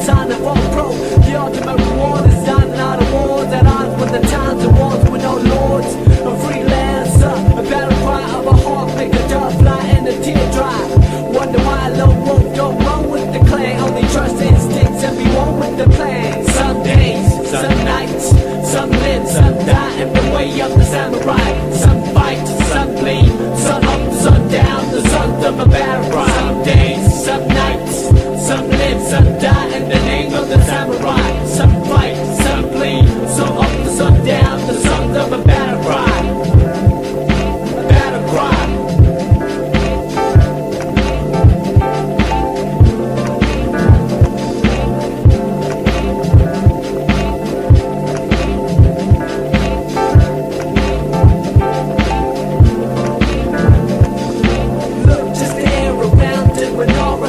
sign of all pro. The ultimate reward is signing out awards at odds with the times and wars with no lords. A freelancer, a battle cry of a hawk, make a dove fly and a tear dry. Wonder why a lone wolf don't run with the clan, only trust instincts and be one with the plan. Some days, some nights, some live, some die in the way of the samurai. Some fight, some bleed, sun up, sun down, the sons of a battle cry. Some days, some nights, some live, some die in the name of the samurai. Some fight, some bleed, sun up, the sun down, the sons of a battle cry. Battle cry.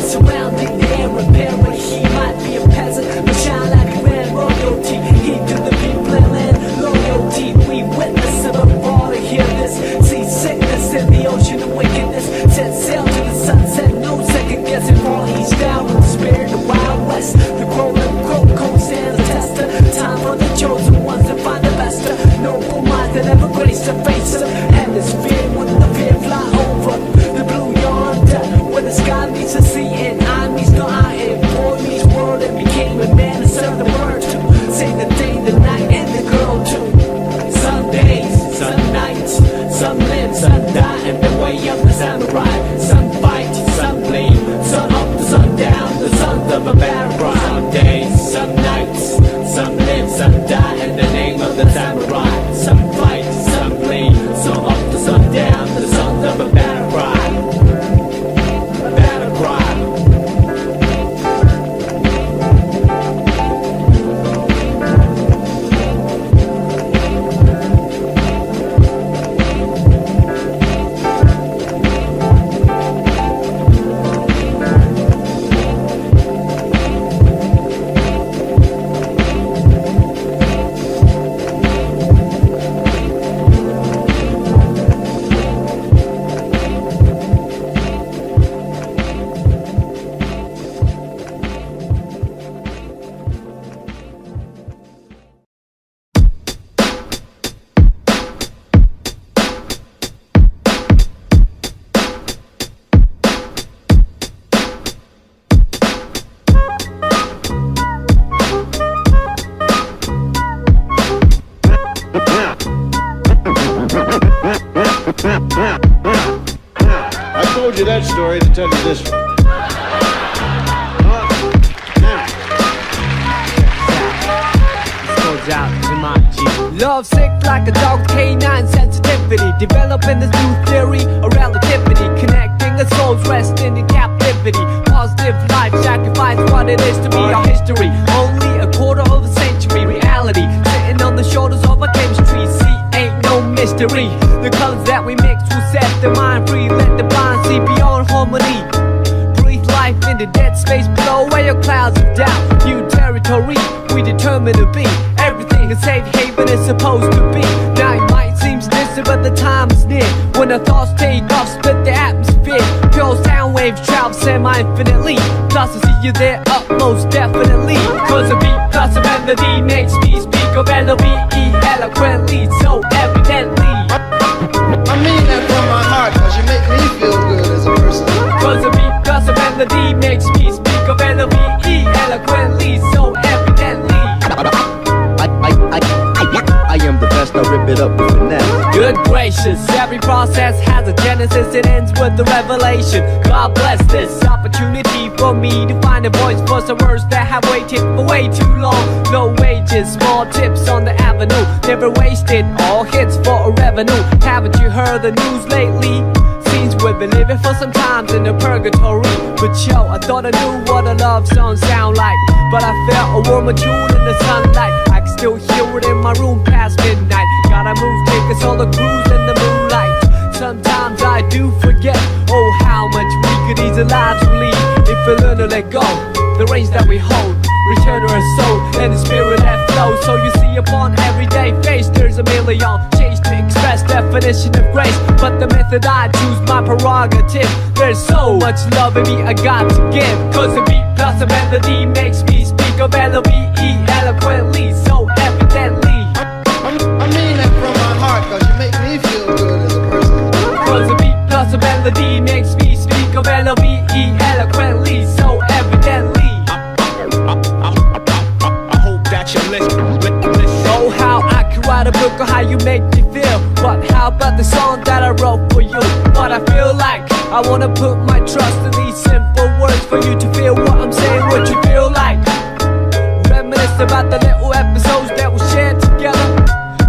Surrounding air, repairing, he might be a peasant, but shine like a man, royalty. He to the people and land loyalty. We witness of a water, hear this. See sickness in the ocean of wickedness. Set sail to the sunset, no second guessing. Fall east down with the spirit of Wild West. The crawling crow stands a tester. Time for the chosen ones to find the best. Noble minds that ever grace the face of hemisphere with the fear fly over the blue yonder, where the sky meets the sea and I meets no I and boy meets world and became a man and served the word to say the day, the night, and the girl too. Some days, some nights, some live, some die in the way of the samurai. Some fight, some bleed, sun up, sun down, the sons of a battle cry. Some days, some nights, some live, some die in the name of the samurai. Some fight, some bleed, sun up, sun down, the sons of a battle cry. Battle cry. I told you that story to tell you this one. Love sick like a dog with canine sensitivity. Developing this new theory of relativity. Connecting the souls resting in captivity. Positive life sacrifice what it is to be our history. Only a quarter of a century reality. Sitting on the shoulders of our chemistry. See, ain't no mystery. The colors that we mix will set the mind free. Let the blind see beyond harmony. Breathe life in the dead space below where your clouds of doubt. New territory we determined to be. Everything a safe haven is supposed to be. Now it might seem distant but the time is near. When the thoughts take off, split the atmosphere. Pure sound waves travel semi-infinitely. Plus I see you there up most definitely. Cause a beat plus a melody makes me speak of L-O-V-E eloquently, so evidently. I mean that from my heart, cause you make me feel good as a person. Cause a beat plus a melody makes me speak of L-O-V-E eloquently, so evidently. I am the best, I rip it up with finesse. Good gracious, every process has a genesis, it ends with the revelation. God bless this opportunity for me to find a voice for some words that have waited for way too long. No wages, small tips on the avenue, never wasted, all hits for a revenue. Haven't you heard the news lately? Seems we've been living for some times in the purgatory. But yo, I thought I knew what a love song sound like, but I felt a warmer tune in the sunlight. I can still hear it in my room past midnight. Gotta move, take us all a cruise in the moonlight. Sometimes I do forget, oh how much we could ease the lives we lead if we learn to let go. The reins that we hold, return to our soul and the spirit that flows. So you see upon everyday face there's a million shades to express definition of grace, but the method I choose my prerogative. There's so much love in me I got to give, cause a beat plus a melody makes me speak of L-O-V-E, eloquently, so evidently. I mean that from my heart, cause you make me feel good as a person. Cause the beat plus a melody makes me speak of L-O-V-E, eloquently, so evidently. I hope that you listen. Oh, how I could write a book on how you make me feel. But how about the song that I wrote for you? What I feel like, I wanna put my trust in these simple words for you to feel what I'm saying, what you feel like. Reminisce about the little episodes that we shared together.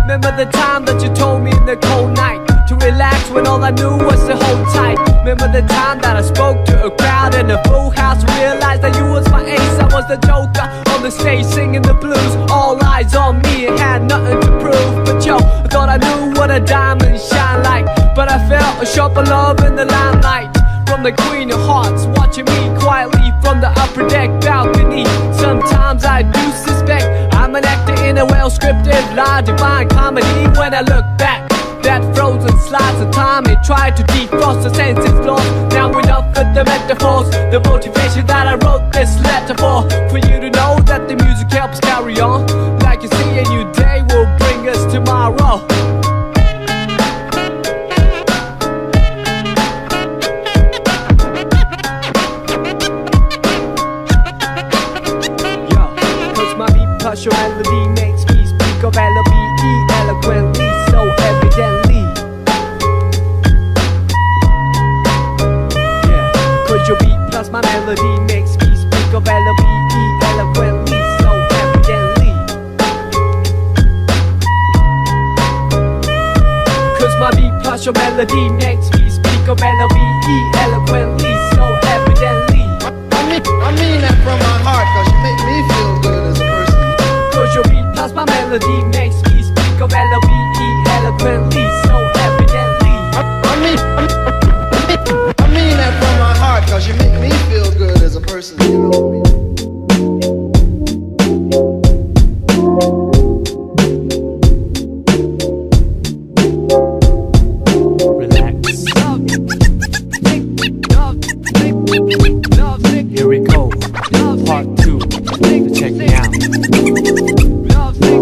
Remember the time that you told me in the cold night to relax when all I knew was to hold tight. Remember the time that I spoke to a crowd in a full house, realized that you was my ace, I was the joker on the stage singing the blues. All eyes on me and had nothing to prove. But yo, I thought I knew what a diamond shine like, but I felt a sharper love in the limelight from the Queen of Hearts, watching me quietly from the upper deck balcony. Sometimes I do suspect I'm an actor in a well-scripted lie, divine comedy. When I look back, that frozen slice of time, it tried to defrost the senses lost. Now enough with the metaphors, the motivation that I wrote this letter for you to know that the music helps carry on. Like you see, a new day will bring us tomorrow. Your melody makes me speak of L-O-V-E, eloquently, so evidently. Yeah, cause your beat plus my melody makes me speak of L-O-V-E, eloquently, so evidently. Cause my beat plus your melody makes me speak of L-O-V-E, eloquently, so evidently. I mean that from my heart, cause you make me feel good as a person. Cause your beat plus my melody makes me speak of L-O-V-E, eloquently, so evidently. I mean that from my heart, cause you make me feel good as a person, you know what I mean? Here we go, part 2, check me out.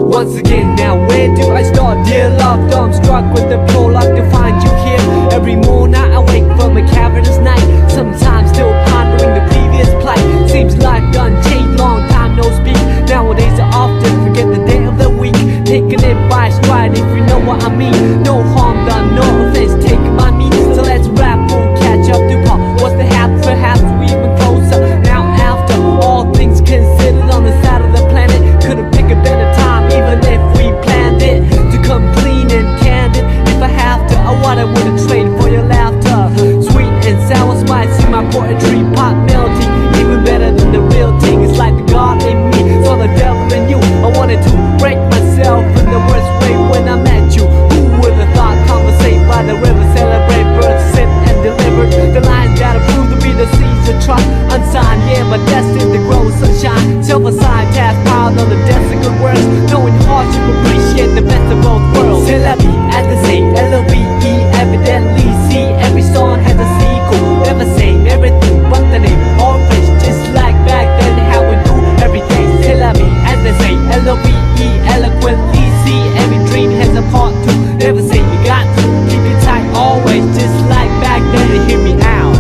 Once again, now where do I start? Dear love, dumbstruck with the prologue to find you here. Every morning I wake from a cavernous night, sometimes still pondering the previous plight. Seems life done changed, long time no speak. Nowadays I often forget the day of the week, taking it by stride if you know what I mean. No harm done, no offense taken by me. So let's rap, we'll catch up to Paul. What's the hap? Perhaps we even closer. Now after all things considered on the side of the planet, couldn't pick a better time even if we planned it to come clean and candid. If I have to, I wouldn't trade for your laughter. Sweet and sour spice in my poetry, pot melting, even better than the real thing. It's like the God in me, saw the devil in you. I wanted to break myself in the worst way when I met you. Who would have thought? Conversate by the river, celebrate birds, sit and deliver the lines that are proved to be the seeds of trust. Unsigned, yeah, but destined to grow sunshine. Self-assigned task piled on the desk of good words. Knowing hardship, appreciate the best of both worlds. C'est la vie at the same L-O-V-E, evidently. See, every song has a sequel. Never same, everything but the name. All fish, just like back then, how we do everything. C'est la vie at the same L-O-V-E, eloquently. See, every dream has a part two. Never say you got to keep it tight always, just like back then. Hear me out.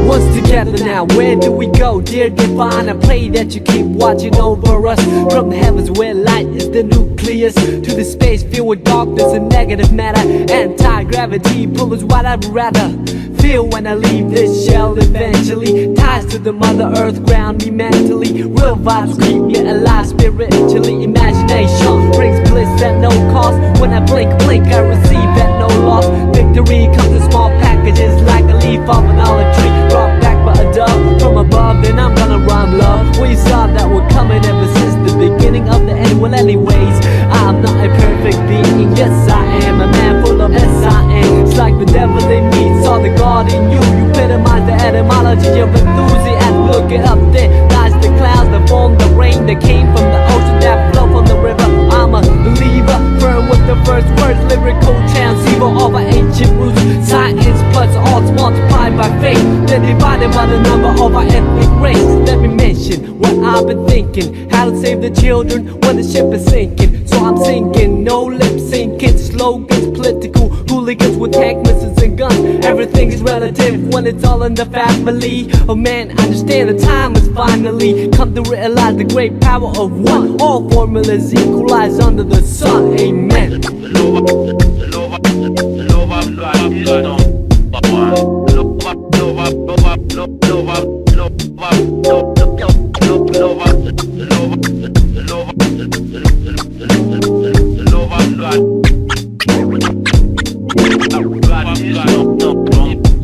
Once together now, where do we go? Dear divine, I pray that you keep watching over us. From the heavens where light is the nucleus, to the space filled with darkness and negative matter. Anti-gravity pull is what I'd rather feel when I leave this shell eventually. Ties to the mother earth ground me mentally. Real vibes keep me alive spiritually. Imagination brings bliss at no cost. When I blink, I receive at no loss. Victory comes in small packages like a leaf off an olive tree. Brought back by a dove from above, then I'm gonna rhyme love. We saw that we're coming ever since the beginning of the end. Well anyways, I'm not a perfect being. Yes I am a man full of S-I-N. It's like the devil in me, saw the God in you. You epitomize the etymology of enthusiasm. Look it up, there lies the clouds that form the rain that came from the ocean that flow from the river. I'm a believer, firm with the first words, lyrical transceiver of our ancient roots. Science plus arts multiplied by faith, then divided by the number of our ethnic race. Let me mention what I've been thinking. thinking how to save the children when the ship is sinking. So I'm sinking, no lip syncing, slogans, political hooligans with tank missiles and guns. Everything is relative when it's all in the family. Oh man, I understand the time has finally come to realize the great power of one. All formulas equalize under the sun. Amen.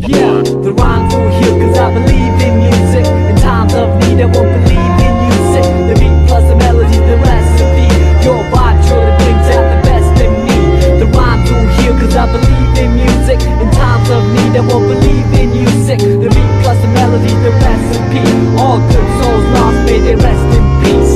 Yeah, the rhymes will heal cause I believe in music. In times of need I won't believe in music. The beat plus the melody, the recipe. Your vibe truly brings out the best in me. The rhymes will heal cause I believe in music. In times of need I won't believe in music. The beat plus the melody, the recipe. All good souls lost, may they rest in peace.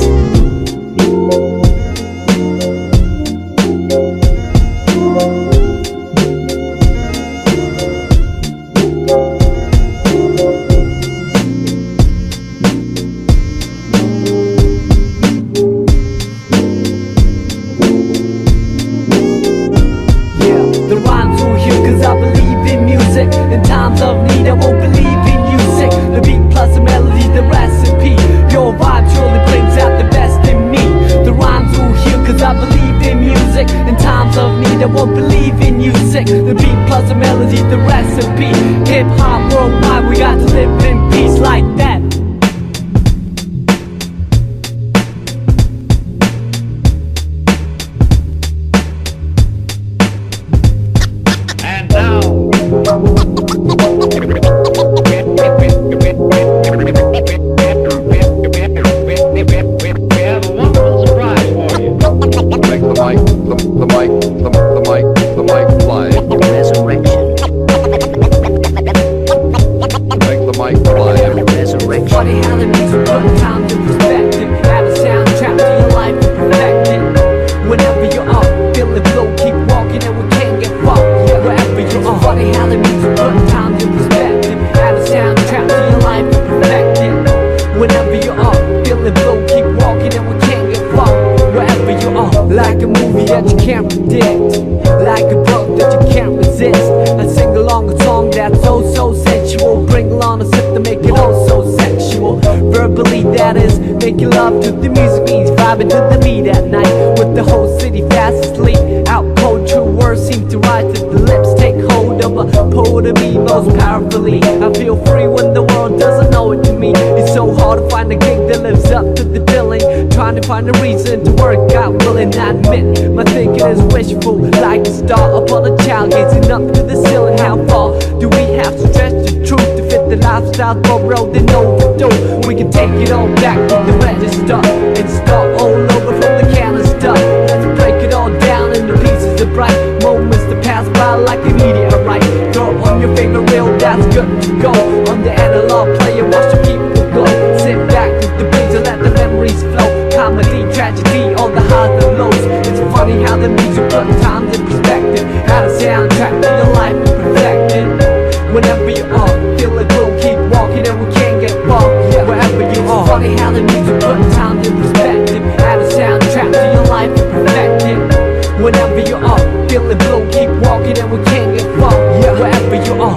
The rhymes will heal cause I believe in music. In times of need I won't believe in music. The beat plus the melody, the recipe. Your vibe truly brings out the best in me. The rhymes will heal cause I believe in music. In times of need I won't believe in music. The beat plus the melody, the recipe. Hip hop worldwide, we got to live in peace like that. The mic fly. Resurrection. Make the mic fly. Resurrection. Funny how the music put time to perspective. Add a soundtrack to your life and perfect it. Whenever you're up, feel the flow, keep walking and we can't get far. Wherever you are. Funny how the music put time to perspective. Add a soundtrack to your life and perfect it. Whenever you're up, feel the flow, keep walking and we can't get far. Wherever you are. Like a movie that you can't predict. Like a book that you can't resist. I sing along a song that's so sensual. Bring along a sip to make it all so sexual. Verbally that is, making love to the music means vibing to the beat at night. With the whole city fast asleep. Out cold, true words seem to rise to the lips. Take hold of a poet of me most powerfully. I feel free when the world doesn't know it to me. It's so hard to find a gig that lives up to the billing. Trying to find a reason to work out, willing I admit my thinking is wishful. Like a star upon a child gazing up to the ceiling. How far do we have to stretch the truth to fit the lifestyle borrowed and overdue? We can take it all back to the register and start all over from the canister. Let's break it all down into pieces of bright moments that pass by like a meteorite. Throw on your favorite reel, that's good to go. On the analog player, watch the people go. Sit back with the breeze and let the memories flow. Comedy, tragedy, all the highs and lows. It's funny how the music put times in perspective. Add a soundtrack to your life and perfect it. Whenever you are, feel it will keep walking and we can't get far. Wherever you are. It's funny how the music put times in perspective. Add a soundtrack to your life and perfect it. Whenever you are, feel it will keep walking and we can't get far. Wherever you are.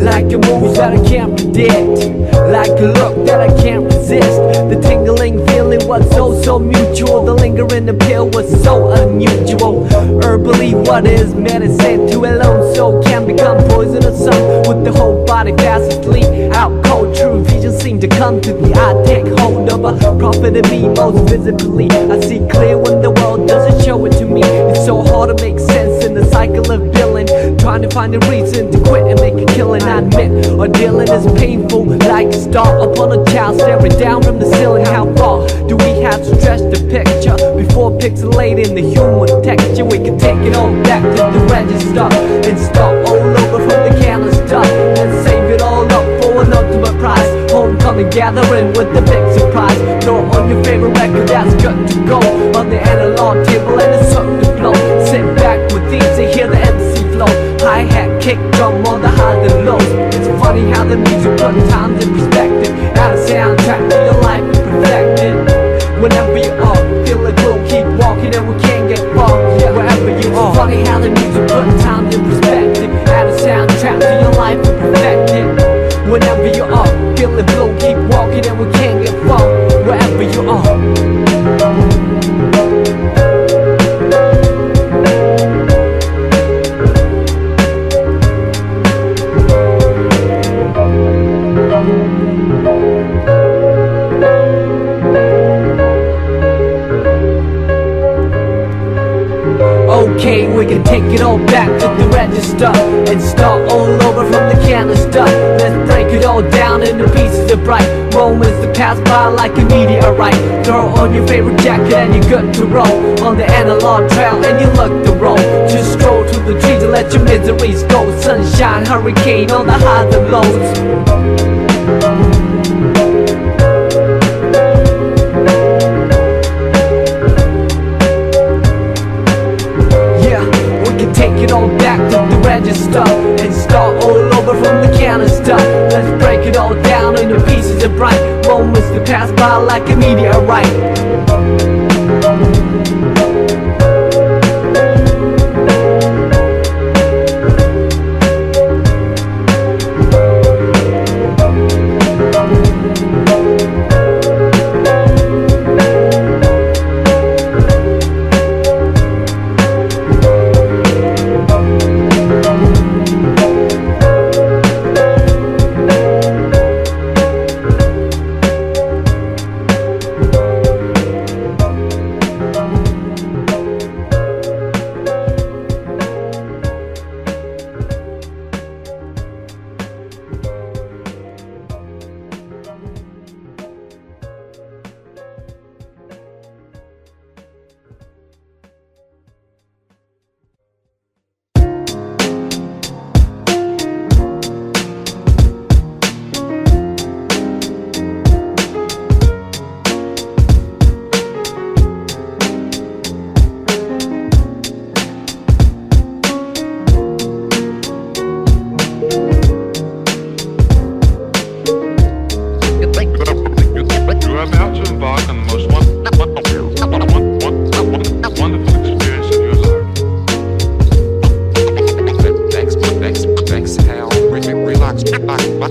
Like a move that I can't predict. Like a look that I can't resist. The tingling feeling was so mutual. The lingering appeal was so unusual. Herbally what is medicine to a lone soul can become poisonous. Some with the whole body fast asleep. Out cold, true vision seem to come to the eye. Take hold of a prophet of me most visibly. I see clear when the world doesn't show it to me. It's so hard to make sense in the cycle of billing. Trying to find a reason to quit and make a killing. I admit, our dealing is painful. Like a star upon a child staring down from the ceiling. How far do we have to stretch the picture before pixelating the human texture? We can take it all back to the register and start all over from the canister and save it all up for an ultimate prize. Homecoming gathering with the big surprise. Throw on your favorite record that's good to go on the analog table and it's something to blow. Sit back with easy kick drum on the highs and lows. It's funny how the music put times in perspective. Add a soundtrack to your life and perfect it. Whenever you are, feel like we'll keep walking and we can't get far. Wherever you are, it's funny how the music put times in perspective. Add a soundtrack to your life and perfect it. Whenever you are, feel like we'll keep walking and we can't get far. Wherever you are. Okay, we can take it all back to the register and start all over from the canister. Let's break it all down into pieces of bright moments that pass by like a meteorite. Throw on your favorite jacket and you're good to roll on the analog trail and you look the roll. Just stroll through the trees and let your miseries go. Sunshine, hurricane on the highs and lows. Take it all back to the register and start all over from the canister. Let's break it all down into pieces of bright moments that pass by like a meteorite.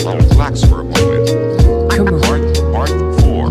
Relax for a moment. Come on. Part 4.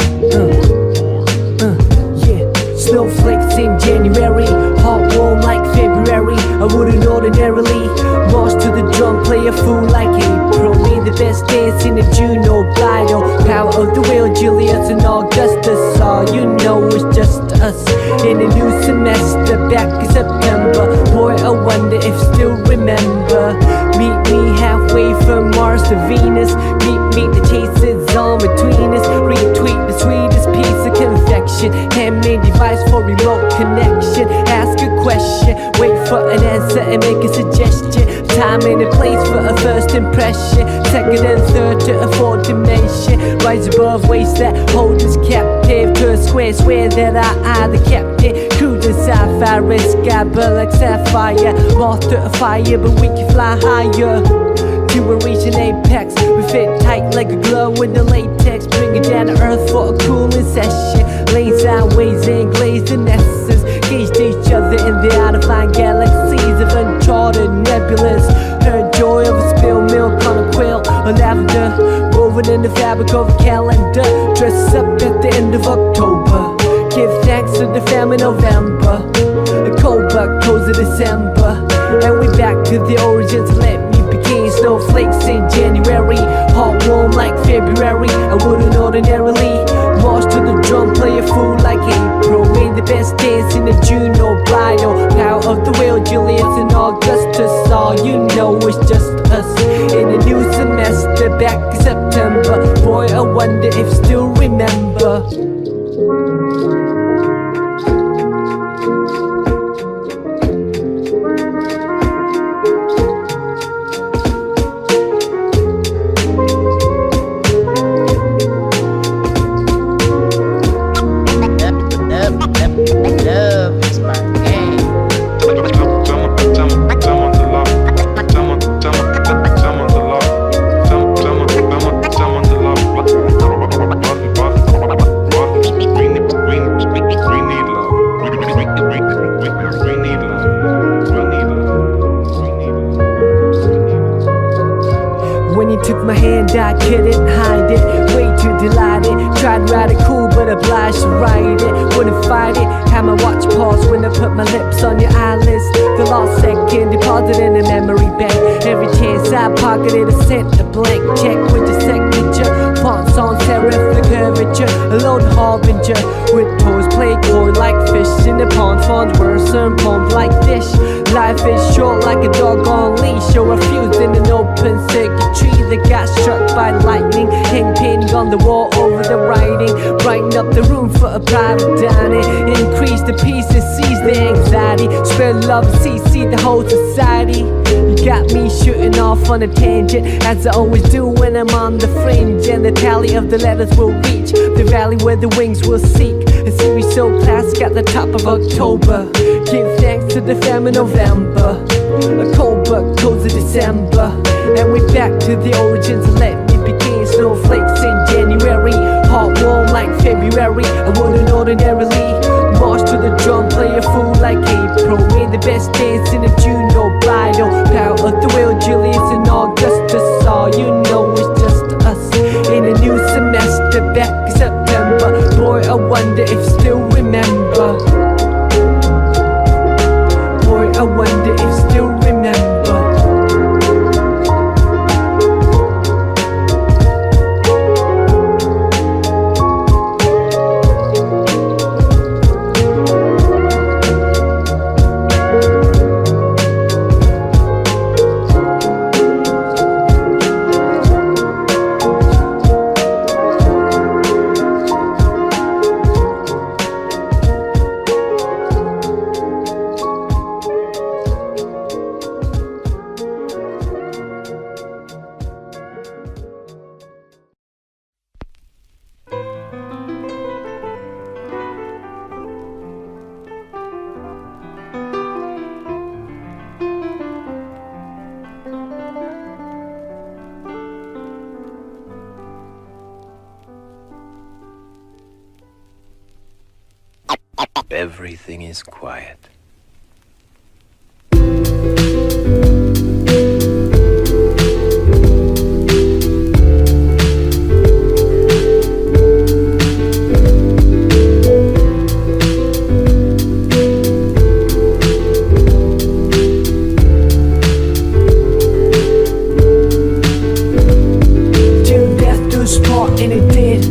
Yeah, snowflakes in January, hot warm like February. I wouldn't ordinarily march to the drum, play a fool like April. Me the best dance in the June or Bido. Power of the wheel, Julius and Augustus. All you know is just us in a new semester, back in September. Boy, I wonder if still remember. Meet me halfway from Mars to Venus. Meet the chases on between us. Retweet the sweetest piece of confection. Handmade device for remote connection. Ask a question, wait for an answer and make a suggestion. Time and a place for a first impression. Second and third to a fourth dimension. Rise above waves that hold us captive to a square. Swear that I the captain. Cruising sapphire sky, but like sapphire. Moth to a fire, but we can fly higher. To a reaching apex, we fit tight like a glove with the latex. Bring it down to earth for a cooling session. Lane sideways and glazed in essence. Gauged each other in the out-of-line galaxies of uncharted nebulas. Heard joy of a spilled milk on a quilt or lavender. Woven in the fabric of a calendar. Dress up at the end of October. Give thanks to the family November. The cold but close of December. And we back to the origins. Let me begin. Snowflakes in January, hot warm like February. I wouldn't ordinarily march to the drum, play a fool like April. Made the best dance in the June or Bido. Power of the wheel, Julius and Augustus. All you know is just us in a new semester, back in September. Boy, I wonder if still remember. you took my hand, I couldn't hide it. Way too delighted. Tried to ride it cool, but obliged to ride it. Wouldn't fight it. Had my watch pause when I put my lips on your eyelids. The lost second deposited in a memory bank. Every chance I pocketed, I sent a blank check with your signature. Fonts on serif, the curvature. A lone harbinger with toes play coy like fish in the pond. Fonts worse and poems like dish. Life is short like a dog on leash. Or a fuse in an open circuitry that got struck by lightning. Hang painting on the wall over the writing. Brighten up the room for a private dining. Increase the pieces, seize the anxiety. Spread love and see the whole society. You got me shooting off on a tangent, as I always do when I'm on the fringe. And the tally of the letters will reach the valley where the wings will seek. A series so classic at the top of October. Give thanks to the fam in November. A cold but cozy December. And we're back to the origins. Let me begin. Snowflakes in January. Hot warm like February. I wouldn't ordinarily march to the drum, play a fool like April. Made the best dance in a June, no bridal. Power of the will, Julius and Augustus. All you know is just us. In a new semester, back in September. Boy, I wonder if still remember. Boy, I wonder if still remember. Everything is quiet. Till death do us part, and it did.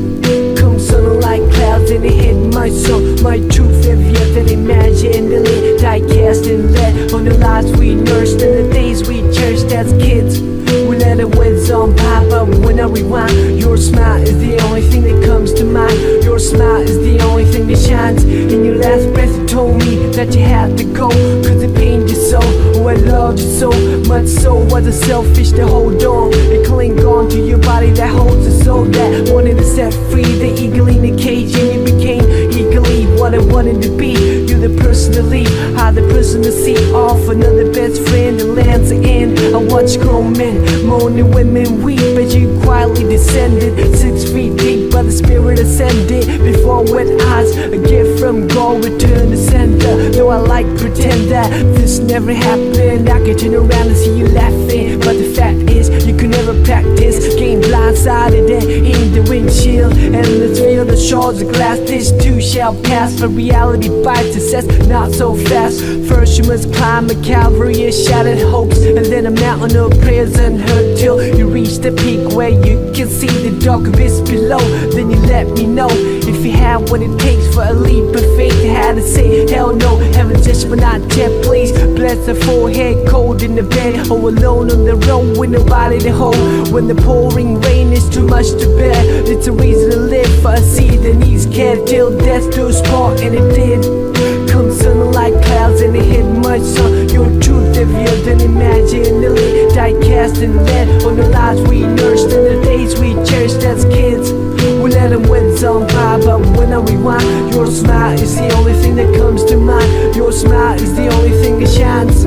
Come sun like clouds, and it hit my soul. My truth heavier than imaginally. Die cast and let on the lives we nursed and the days we cherished as kids. We let it winds on by, but when I rewind, your smile is the only thing that comes to mind. Your smile is the only thing that shines. In your last breath you told me that you had to go, cause it pained you so. Oh, I loved you so much, so was it selfish to hold on and cling on to your body that holds a soul that wanted to set free. The eagle in the cage, and you became eagerly what I wanted to be. You're the person to leave, I the person to see off. Another best friend that lands the end. I watch grown men moaning, women weep as you quietly descended 6 feet deep, but the spirit ascended before wet eyes. A gift from God, return to sender. Though I like pretend that this never happened, I can turn around and see you laughing, but the fact is you could never practice. Game blindsided and in the windshield, and let's feel the shards of glass. This too shall pass, but reality bites us not so fast. First you must climb a Calvary of shattered hopes, and then a mountain of prayers unheard, till you reach the peak where you can see the dark abyss below. Then you let me know if you have what it takes for a leap of faith. You had to say hell no, heaven just but not yet. Please bless the forehead, cold in the bed, or alone on the road with nobody to hold. When the pouring rain is too much to bear, it's a reason to live for a seed that needs care. Till death do us part, and it did. Come sun like clouds, and it hit my son. Your truth heavier than imaginally. Die cast and lead on the lives we nursed and the days we cherished as kids. We let them winds on by, but when I rewind, your smile is the only thing that comes to mind. Your smile is the only thing that shines.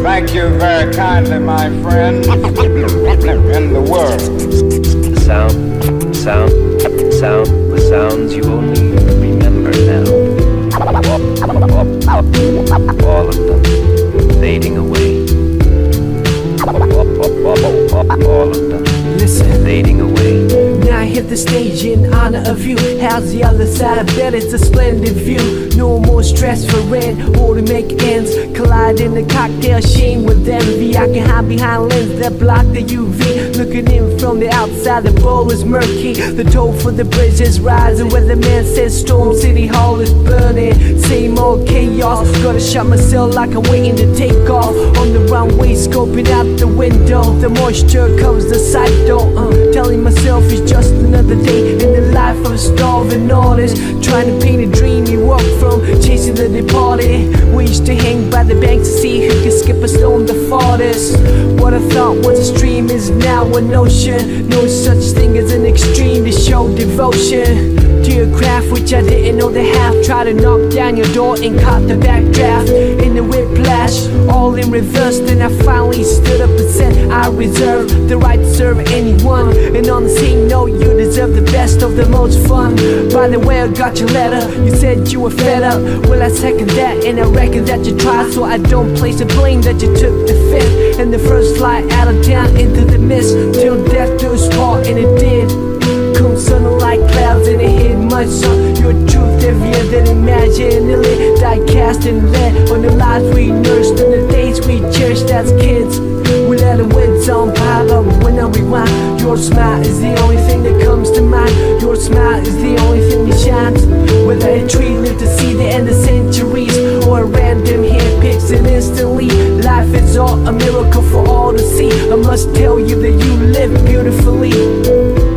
Thank you very kindly, my friend. In the world. The sounds you set the stage in honor of you. How's the other side? I bet it's a splendid view. No more stress for rent or to make ends. Collide in the cocktail sheen with envy. I can hide behind lenses that block the UV. Looking in from the outside, the bowl is murky. The toll for the bridge is rising. Where the man says Storm City Hall is burning. Same old chaos. Gotta shut myself like I'm waiting to take off. On the runway, scoping out the window. The moisture covers the sight though. Telling myself it's just another day in the life of a starving artist. Trying to paint a dream you walk from, chasing the departed. We used to hang by the bank to see who could skip a stone the farthest. What I thought was a stream is now an ocean. No such thing as an extreme to show devotion to your craft, which I didn't know they have. Try to knock down your door and caught the backdraft. In the whiplash, all in reverse. Then I finally stood up and said I reserve the right to serve anyone. And on the same note, you deserve the best of the most fun. By the way, I got your letter. You said you were fed up. Well, I second that, and I reckon that you tried. So I don't place the blame that you took the fifth and the first flight out of town into the mist. Till death do us part, and it did. Come sun like clouds and it hit my sun. Your truth heavier than imaginally. Die cast and lead on the lives we nursed and the days we cherished as kids. We let the winds on by, but when I rewind, your smile is the only thing that comes to mind. Your smile is the only thing that shines. Whether a tree lived to see the end of centuries or a random hand picks it instantly, life is all a miracle for all to see. I must tell you that you live beautifully.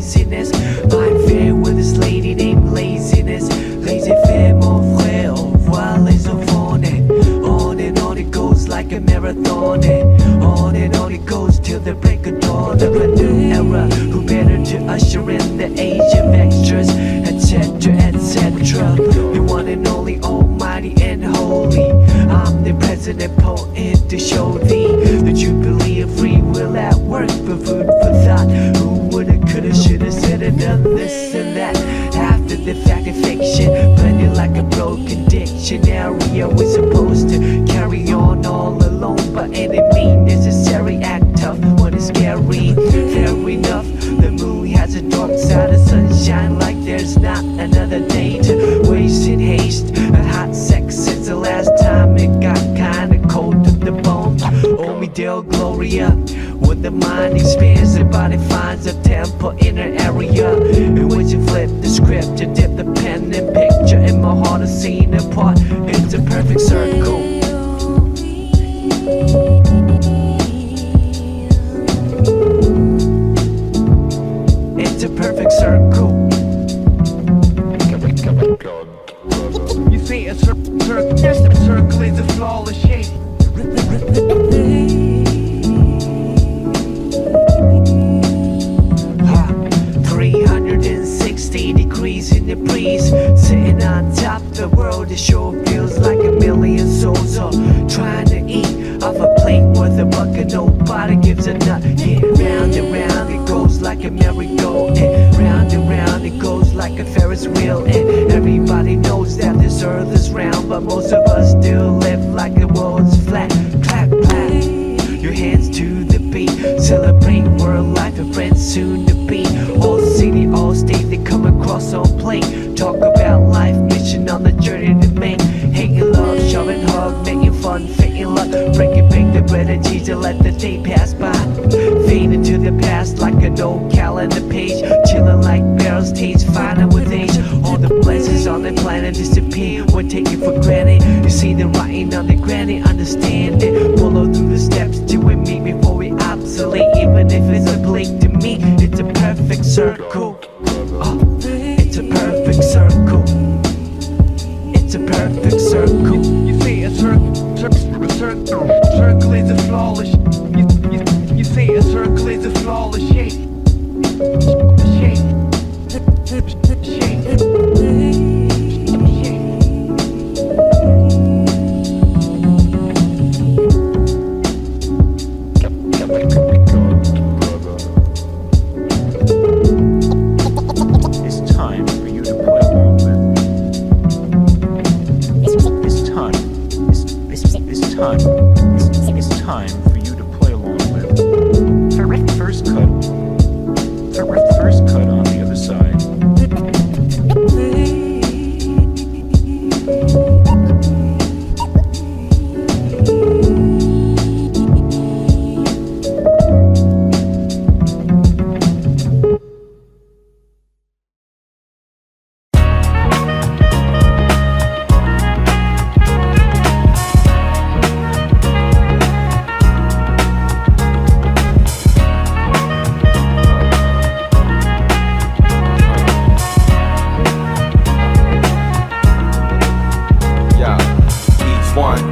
craziness. I'm fair with this lady named Laziness. Lazy fair, mon frère, au revoir les enfants. On it goes like a marathon. On it goes till the break of dawn of a new era. Who better to usher in the age of extras, etc., etc. The one and only almighty and holy. I'm the president poet to show thee the jubilee of free will at work for food for thought. Who woulda, coulda, shoulda, shoulda done this and that. After the fact of fiction, blended like a broken dictionary. I was supposed to carry on all alone, but any mean necessary act tough when it's scary. Fair enough, the moon has a dark side of sunshine, like there's not another day to waste in haste. A hot sex since the last time it got kinda cold to the bone. Oh me Del Gloria, when the mind expands, the body finds a temple in an area. And when you flip the script, you dip the pen and picture in my heart a scene apart. It's a perfect circle. It's a perfect circle. You see a circle is a flawless shape. 360 degrees in the breeze, sitting on top of the world. It sure feels like a million souls are trying to eat off a plate worth a buck and nobody gives a nut. Yeah, round and round it goes like a merry-go, and round it goes like a Ferris wheel. And everybody knows that this earth is round, but most of us still live like the world's flat. Clap, clap, your hands to the beat. Celebrate world life and friends soon to be. All city, all state, they come across on plane. Talk about life, mission on the journey to make. Hating love, shoving hug, making fun, faking luck. Breaking bake the bread of cheese and let the day pass by. Fade into the past like an old calendar page. Chilling like barrels, taste finer with age. All the blessings on the planet disappear when taken for granted. You see the writing on the granite, understand it. Follow through the steps to it me before we obsolete. Even if it's a blink to me, it's a perfect circle. It's a perfect circle. It's a perfect circle. You see a circle is a flawless. You see a circle is a flawless shape. It's time for you to play along with. It's time. It's time for you to play along with. First cut on the other side.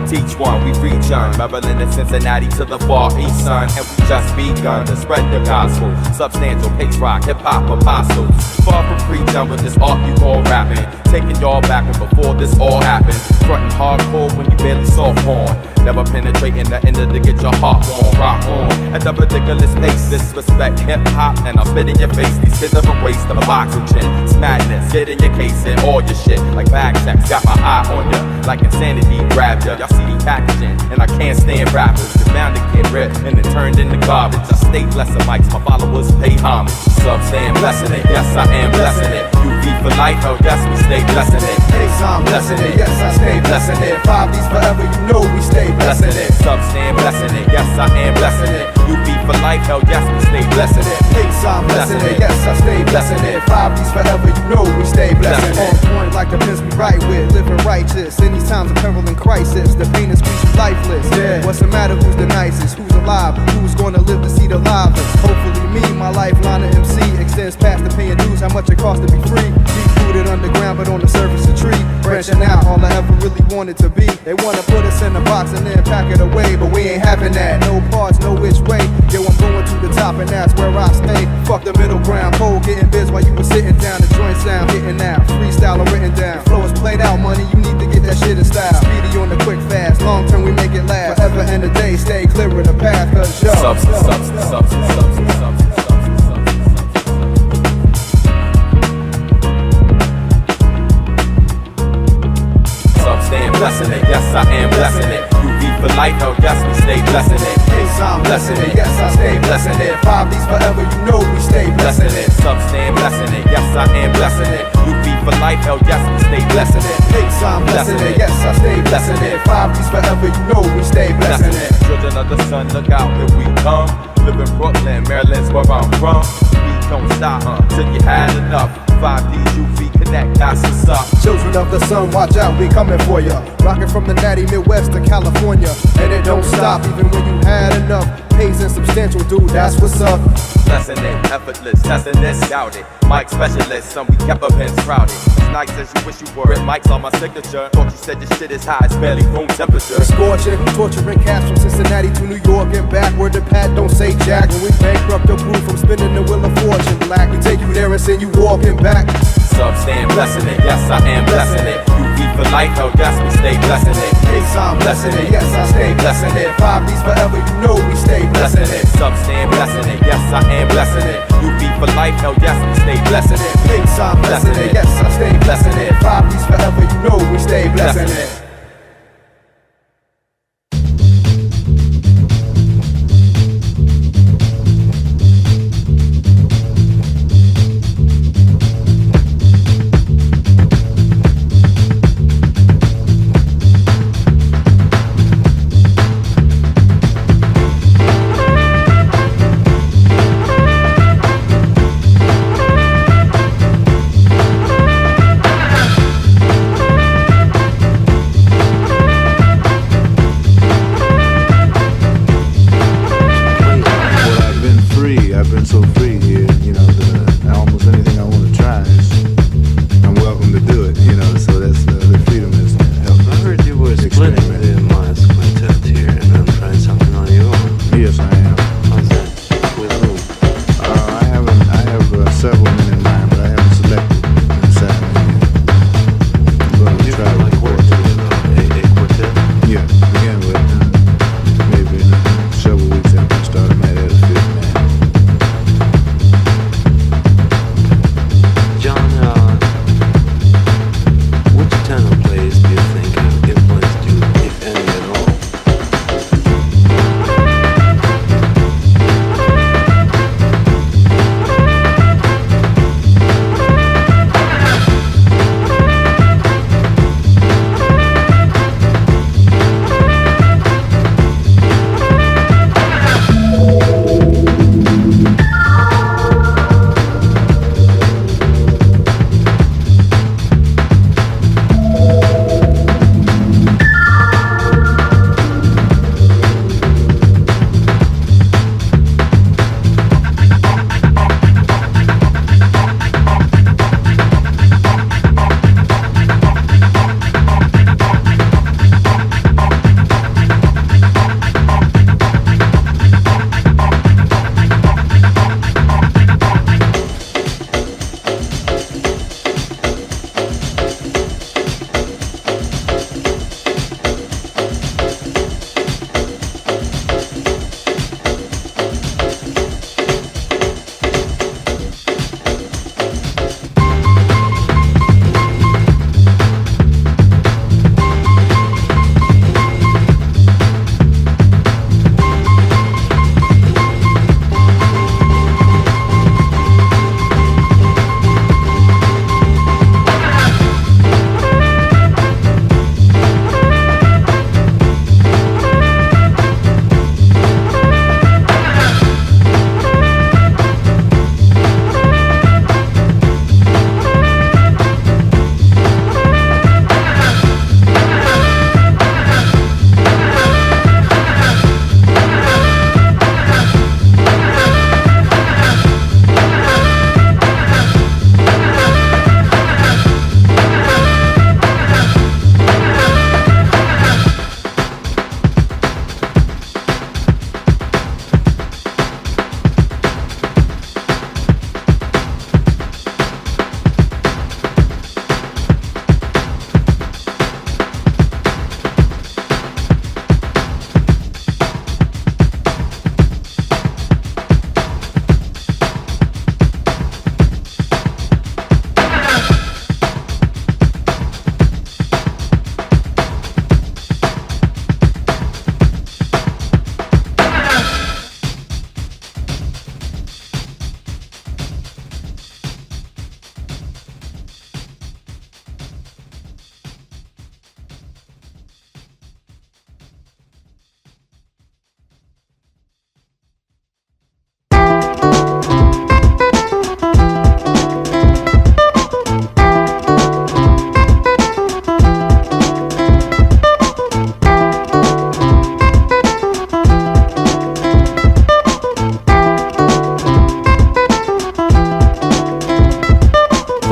Teach one, we reach on Maryland and Cincinnati to the far east, son. And we just begun to spread the gospel. Substantial pace rock, hip-hop apostles. Far from preaching with this art you call rapping. Taking y'all back when before this all happened. Frontin' hardcore when you barely saw porn. Never penetrating the end to get your heart warm. Rock on at the ridiculous pace. Disrespect hip-hop and I'll spit in your face. These kids are a waste of oxygen. It's madness, get in your case and all your shit. Like bag checks, got my eye on ya. Like insanity grabbed ya. Y'all see the packaging and I can't stand rappers. You're bound to get ripped and then turned into garbage. I stay blessed mics, my followers pay homage. Subs stand blessing it, yes I am blessing it. You beat for life, oh yes we stay blessing it. Hey, I'm blessing it, yes I stay blessing it. 5Ds forever, you know we stay blessing it. Subs stand blessing it, yes I am blessing it. You beat for life, hell yes we stay blessing it. Hey, I'm blessing it, yes I stay blessing it. 5Ds forever, you know we stay blessing it. On point like the pins we right with, living righteous. In these times of peril and crisis, the pain is squeeze you lifeless. Yeah. What's the matter? Who's the nicest? Who's alive? Who's gonna live to see the livest? Hopefully me, my lifeline of MC extends past the much it costs to be free. Deep-rooted underground, but on the surface a tree. Branching out, all I ever really wanted to be. They wanna put us in a box and then pack it away, but we ain't having that. No parts, no which way. Yo, I'm going to the top and that's where I stay. Fuck the middle ground, pole getting biz while you was sitting down. The joint sound hitting out, freestyle or written down. Flow is played out, money, you need to get that shit in style. Speedy on the quick fast, long term we make it last. Forever and a day, stay clear of the path, cause yo blessing it, yes I am blessing it. You be for life, oh yes we stay blessing it. Yes, I'm blessing it, yes I stay blessing it. 5Ds forever, you know we stay blessing it. Substand blessing it, yes I am blessing it. You be for life, oh yes we stay blessing it. Yes, I'm blessing it, yes I stay blessing it. 5Ds forever, you know we stay blessing it. Children of the sun, look out, here we come. Live in Brooklyn, Maryland's where I'm from. We don't stop till you had enough. 5Ds, UV, connect, that's what's up. Children of the sun, watch out, we coming for ya. Rockin' from the natty Midwest to California. And it don't stop even when you had enough. Pays and substantial, dude, that's what's up. Blessing it, effortless, testing this, doubt it. Mic specialist, some we kept up and sprouted. As nice as you wish you were, it mic's on my signature. Thought you said this shit is high, it's barely room temperature. We're scorching, torturing cats from Cincinnati to New York and back. Word to Pat, don't say jack. When we bankrupt your crew from spinning the wheel of fortune black, we take you there and send you walking back. Substand blessing it, yes I am blessing it. You be for life, oh yes we stay blessing it. Yes, I'm blessing it, yes I stay blessing it. 5Ds forever, you know we stay blessing it. Substand blessing it, yes I am blessing it. You be for life, oh yes we stay blessing it. Yes, I'm blessing it, yes I stay blessing it. 5Ds forever, you know we stay blessing it.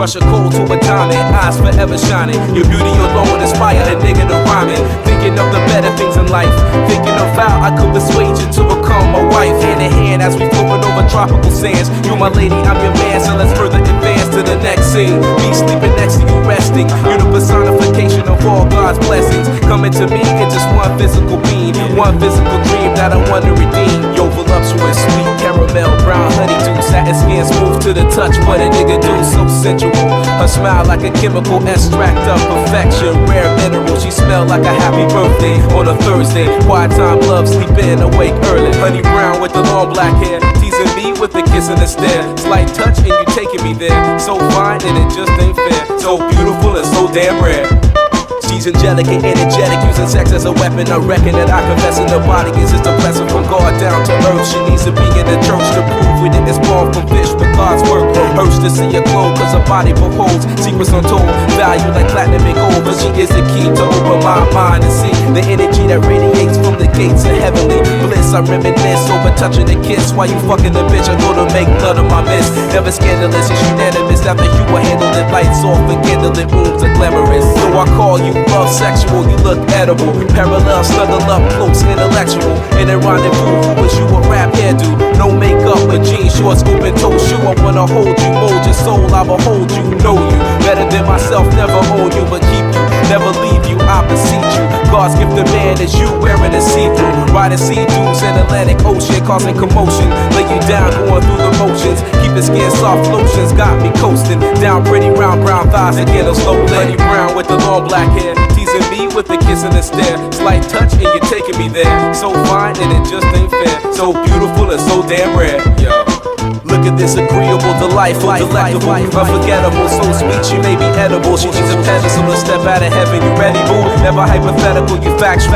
crush a cold to a diamond, eyes forever shining. Your beauty alone inspire a nigga to rhyming. Thinking of the better things in life, thinking of how I could persuade you to become my wife. Hand in hand as we floating over tropical sands. You my lady, I'm your man, so let's further advance to the next scene. Me sleeping next to you resting. You're the personification of all God's blessings. Coming to me in just one physical being, one physical dream that I want to redeem. Yo, voluptuous, sweet caramel, brown honeydew, satin skin smooth to the touch. What a nigga do, so sensual. Her smile like a chemical extract of perfection. Rare mineral, she smell like a happy birthday on a Thursday. Quiet time, love, sleep in, awake early. Honey brown with the long black hair, teasing me with the kiss and the stare. Slight touch and you taking me there. So fine and it just ain't fair. So beautiful and so damn rare. She's angelic and energetic, using sex as a weapon. I reckon that I confess in the body is just a blessing from God down to earth. She needs to be in the church to prove we didn't spawn from fish, but God's work hurts to see her glow, cause her body beholds secrets untold, value like platinum and gold. But she is the key to open my mind and see the energy that radiates from the gates of heavenly bliss. I reminisce over touching a kiss while you fucking the bitch. I go to make blood of my miss. Never scandalous, it's unanimous. After you were handled it, lights off and candlelit rooms are glamorous. So I call you love sexual, you look edible. Parallel, snuggle up close, intellectual. In a rendezvous, who wish you a rap hairdo. No makeup, but jeans, shorts, open toe shoe. I wanna hold you, mold your soul, I will hold you, know you better than myself, never own you, but keep you, never leave you, I beseech you. God's gift to man is you wearing a see-through, riding sea dunes in Atlantic Ocean, causing commotion. Lay you down, going through the motions. Keep the skin soft, lotions got me coasting. Down pretty round brown thighs again, a slow lady brown with the long black hair, teasing me with the kiss and the stare. Slight touch and you're taking me there. So fine and it just ain't fair. So beautiful and so damn rare. Yo. Look at this agreeable, delightful, delectable, unforgettable, so sweet she may be edible. She needs a pedestal to step out of heaven. You ready, boo? Never hypothetical, you factual.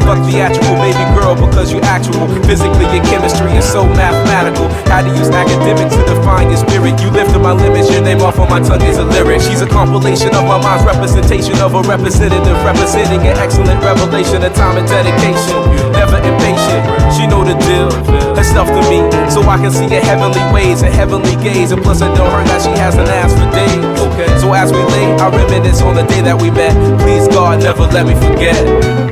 Fuck theatrical, baby girl, because you actual. Physically, your chemistry is so mathematical. How to use academics to define your spirit. You lifted my limits, your name off on my tongue is a lyric. She's a compilation of my mind's representation of a representative, representing an excellent revelation of time and dedication. Never impatient, she know the deal. Herself to me, so I can see her heavenly ways and heavenly gaze. And plus I know her that she hasn't asked for days. Okay. So as we lay, I reminisce on the day that we met. Please God, never let me forget.